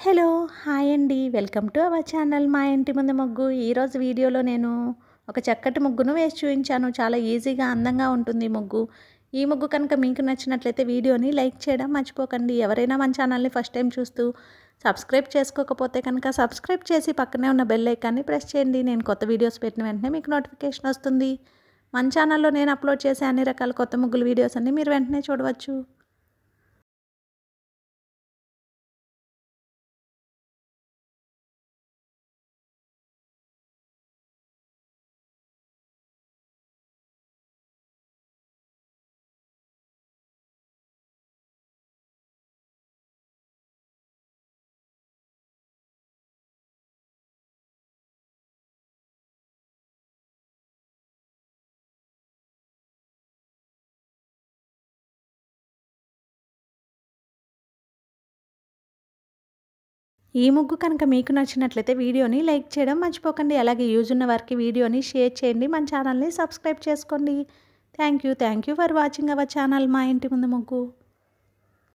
Hello! Hi అండి. Welcome to our channel మా ఇంటి ముందు ముగ్గు. ఈరోజు వీడియోలో నేను ఒక చక్కటి ముగ్గును వేసి చూయించాను. చాలా ఈజీగా, అందంగా ఉంటుంది ఈ ముగ్గు. ఈ ముగ్గు కనుక మీకు నచ్చినట్లయితే వీడియోని లైక్ చేయడం మర్చిపోకండి. ఎవరైనా మన ఛానల్ని ఫస్ట్ టైం చూస్తూ సబ్స్క్రైబ్ చేసుకోకపోతే కనుక సబ్స్క్రైబ్ చేసి పక్కనే ఉన్న బెల్ ఐకాన్ని ప్రెస్ చేయండి. నేను కొత్త వీడియోస్ పెట్టిన వెంటనే మీకు నోటిఫికేషన్ వస్తుంది. మన ఛానల్లో నేను అప్లోడ్ చేసే అన్ని రకాల కొత్త ముగ్గుల వీడియోస్ అన్ని మీరు వెంటనే చూడవచ్చు. ఈ ముగ్గు కనుక మీకు నచ్చినట్లయితే వీడియోని లైక్ చేయడం మర్చిపోకండి. అలాగే యూజ్ ఉన్న వారికి వీడియోని షేర్ చేయండి. మన ఛానల్ని సబ్స్క్రైబ్ చేసుకోండి. Thank you for watching our channel మా ఇంటి ముందు ముగ్గు.